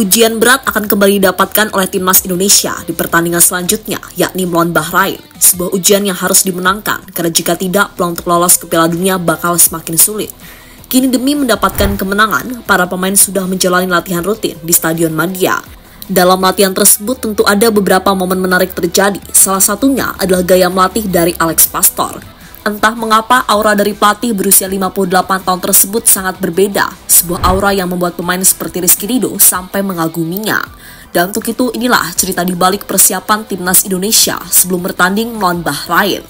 Ujian berat akan kembali didapatkan oleh timnas Indonesia di pertandingan selanjutnya, yakni melawan Bahrain. Sebuah ujian yang harus dimenangkan, karena jika tidak, peluang untuk lolos ke Piala Dunia bakal semakin sulit. Kini demi mendapatkan kemenangan, para pemain sudah menjalani latihan rutin di Stadion Madia. Dalam latihan tersebut tentu ada beberapa momen menarik terjadi, salah satunya adalah gaya melatih dari Alex Pastor. Entah mengapa aura dari pelatih berusia 58 tahun tersebut sangat berbeda, sebuah aura yang membuat pemain seperti Rizky Ridho sampai mengaguminya. Dan untuk itu inilah cerita di balik persiapan timnas Indonesia sebelum bertanding melawan Bahrain.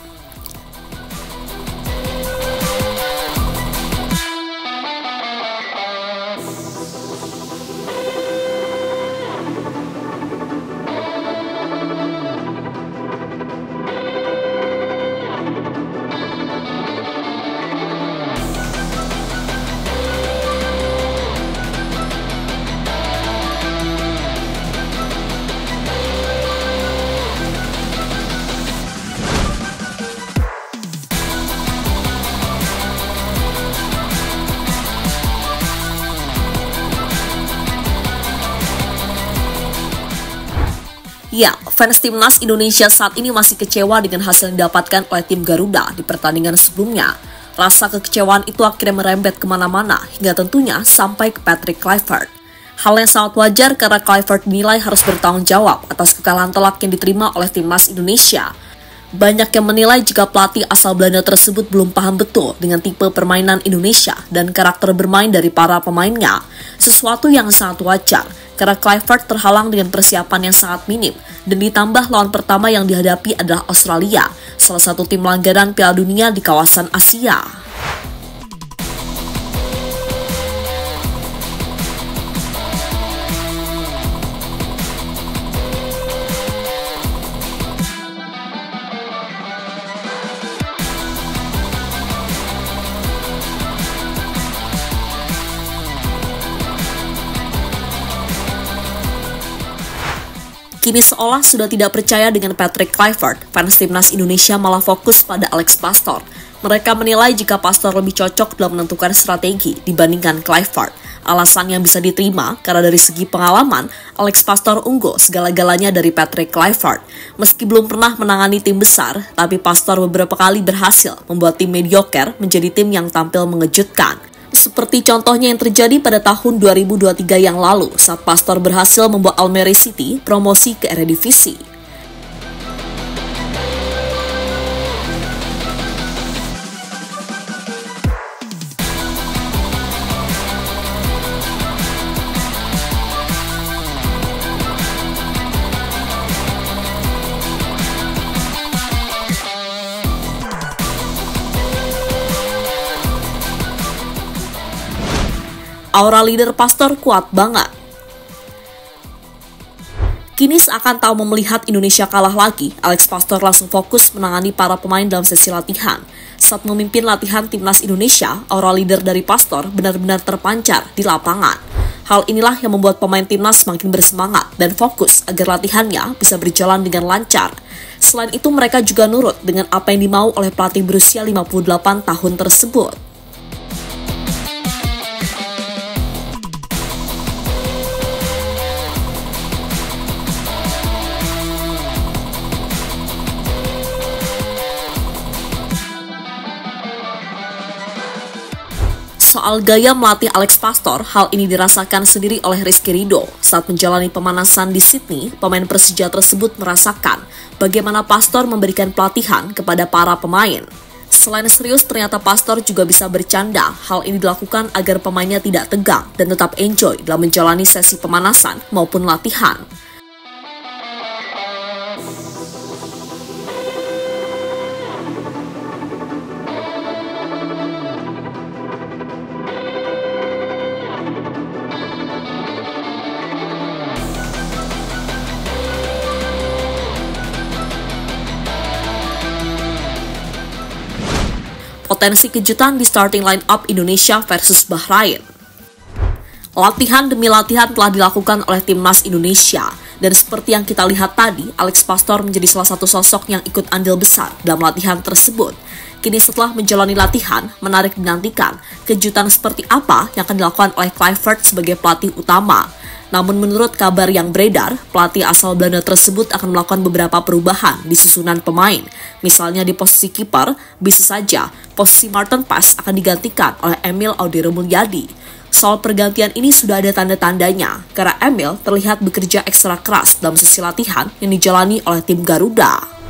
Ya, fans timnas Indonesia saat ini masih kecewa dengan hasil yang didapatkan oleh tim Garuda di pertandingan sebelumnya. Rasa kekecewaan itu akhirnya merembet kemana-mana, hingga tentunya sampai ke Patrick Kluivert. Hal yang sangat wajar karena Kluivert dinilai harus bertanggung jawab atas kekalahan telak yang diterima oleh timnas Indonesia. Banyak yang menilai jika pelatih asal Belanda tersebut belum paham betul dengan tipe permainan Indonesia dan karakter bermain dari para pemainnya, sesuatu yang sangat wajar karena Kluivert terhalang dengan persiapan yang sangat minim, dan ditambah lawan pertama yang dihadapi adalah Australia, salah satu tim langganan Piala Dunia di kawasan Asia. Kini seolah sudah tidak percaya dengan Patrick Kluivert, fans timnas Indonesia malah fokus pada Alex Pastor. Mereka menilai jika Pastor lebih cocok dalam menentukan strategi dibandingkan Kluivert. Alasan yang bisa diterima karena dari segi pengalaman, Alex Pastor unggul segala-galanya dari Patrick Kluivert. Meski belum pernah menangani tim besar, tapi Pastor beberapa kali berhasil membuat tim mediocre menjadi tim yang tampil mengejutkan. Seperti contohnya yang terjadi pada tahun 2023 yang lalu saat Pastor berhasil membawa Almere City promosi ke Eredivisie. Aura leader Pastor kuat banget. Kini seakan tahu melihat Indonesia kalah lagi, Alex Pastor langsung fokus menangani para pemain dalam sesi latihan. Saat memimpin latihan timnas Indonesia, aura leader dari Pastor benar-benar terpancar di lapangan. Hal inilah yang membuat pemain timnas semakin bersemangat dan fokus agar latihannya bisa berjalan dengan lancar. Selain itu mereka juga nurut dengan apa yang dimau oleh pelatih berusia 58 tahun tersebut. Soal gaya melatih Alex Pastor, hal ini dirasakan sendiri oleh Rizky Ridho. Saat menjalani pemanasan di Sydney, pemain Persija tersebut merasakan bagaimana Pastor memberikan pelatihan kepada para pemain. Selain serius, ternyata Pastor juga bisa bercanda. Hal ini dilakukan agar pemainnya tidak tegang dan tetap enjoy dalam menjalani sesi pemanasan maupun latihan. Potensi kejutan di starting line-up Indonesia versus Bahrain. Latihan demi latihan telah dilakukan oleh timnas Indonesia, dan seperti yang kita lihat tadi, Alex Pastor menjadi salah satu sosok yang ikut andil besar dalam latihan tersebut. Kini setelah menjalani latihan, menarik dinantikan kejutan seperti apa yang akan dilakukan oleh Kluivert sebagai pelatih utama. Namun menurut kabar yang beredar, pelatih asal Belanda tersebut akan melakukan beberapa perubahan di susunan pemain. Misalnya di posisi kiper, bisa saja posisi Martin Paes akan digantikan oleh Emil Audero Mulyadi. Soal pergantian ini sudah ada tanda-tandanya, karena Emil terlihat bekerja ekstra keras dalam sesi latihan yang dijalani oleh tim Garuda.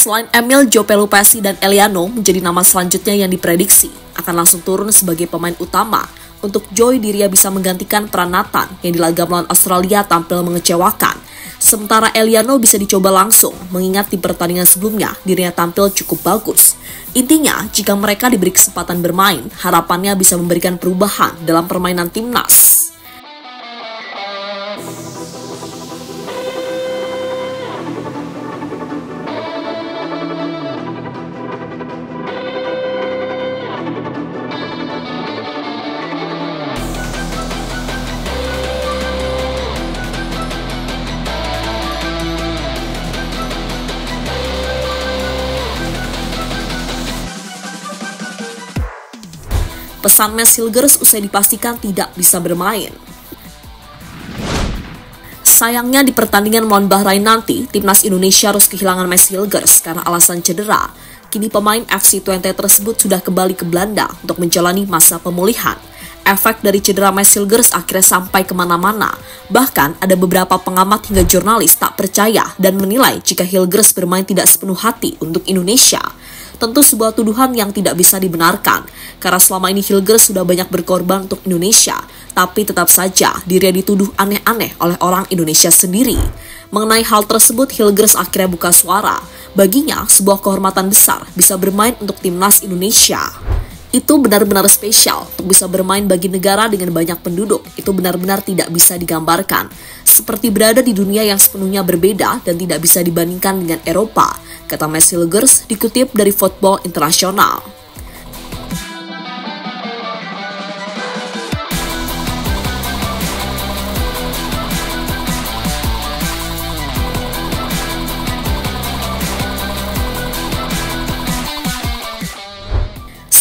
Selain Emil, Joe Pelupessy dan Eliano menjadi nama selanjutnya yang diprediksi akan langsung turun sebagai pemain utama. Untuk Joe, dirinya bisa menggantikan peran Nathan yang di laga melawan Australia tampil mengecewakan. Sementara Eliano bisa dicoba langsung, mengingat di pertandingan sebelumnya dirinya tampil cukup bagus. Intinya, jika mereka diberi kesempatan bermain, harapannya bisa memberikan perubahan dalam permainan timnas. Pesan Mads Hilgers usai dipastikan tidak bisa bermain. Sayangnya di pertandingan melawan Bahrain nanti, timnas Indonesia harus kehilangan Mads Hilgers karena alasan cedera. Kini pemain FC Twente tersebut sudah kembali ke Belanda untuk menjalani masa pemulihan. Efek dari cedera Mads Hilgers akhirnya sampai kemana-mana. Bahkan ada beberapa pengamat hingga jurnalis tak percaya dan menilai jika Hilgers bermain tidak sepenuh hati untuk Indonesia. Tentu sebuah tuduhan yang tidak bisa dibenarkan, karena selama ini Hilgers sudah banyak berkorban untuk Indonesia, tapi tetap saja dirinya dituduh aneh-aneh oleh orang Indonesia sendiri. Mengenai hal tersebut, Hilgers akhirnya buka suara. Baginya, sebuah kehormatan besar bisa bermain untuk timnas Indonesia. Itu benar-benar spesial untuk bisa bermain bagi negara dengan banyak penduduk. Itu benar-benar tidak bisa digambarkan. Seperti berada di dunia yang sepenuhnya berbeda dan tidak bisa dibandingkan dengan Eropa, kata Mads Hilgers dikutip dari Football International.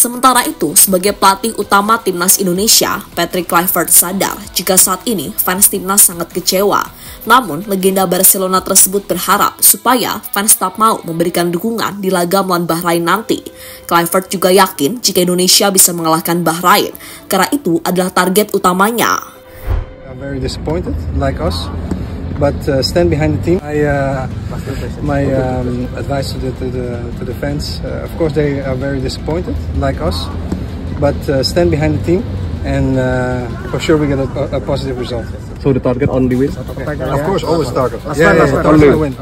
Sementara itu, sebagai pelatih utama timnas Indonesia, Patrick Kluivert sadar jika saat ini fans timnas sangat kecewa. Namun, legenda Barcelona tersebut berharap supaya fans tetap mau memberikan dukungan di laga melawan Bahrain nanti. Kluivert juga yakin jika Indonesia bisa mengalahkan Bahrain, karena itu adalah target utamanya. Very disappointed, like us. But stand behind the team. My advice to the fans, of course they are very disappointed, like us. But stand behind the team, and for sure we get a positive result. So the target only win? Of course, always target. Only win.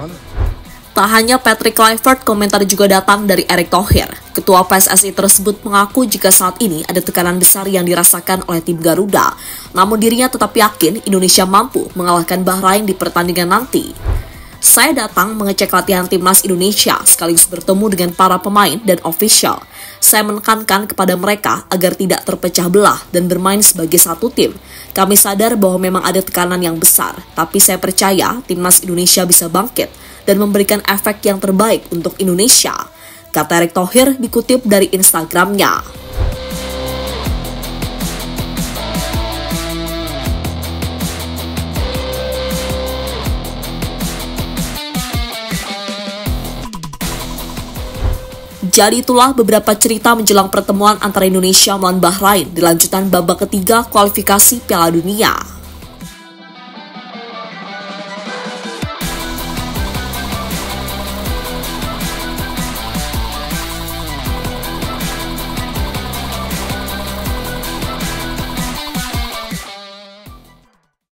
Tak hanya Patrick Kluivert, komentar juga datang dari Erick Thohir. Ketua PSSI tersebut mengaku jika saat ini ada tekanan besar yang dirasakan oleh tim Garuda. Namun dirinya tetap yakin Indonesia mampu mengalahkan Bahrain di pertandingan nanti. Saya datang mengecek latihan timnas Indonesia sekaligus bertemu dengan para pemain dan official. Saya menekankan kepada mereka agar tidak terpecah belah dan bermain sebagai satu tim. Kami sadar bahwa memang ada tekanan yang besar, tapi saya percaya timnas Indonesia bisa bangkit dan memberikan efek yang terbaik untuk Indonesia, kata Erick Thohir dikutip dari Instagramnya. Jadi itulah beberapa cerita menjelang pertemuan antara Indonesia melawan Bahrain di lanjutan babak ketiga kualifikasi Piala Dunia.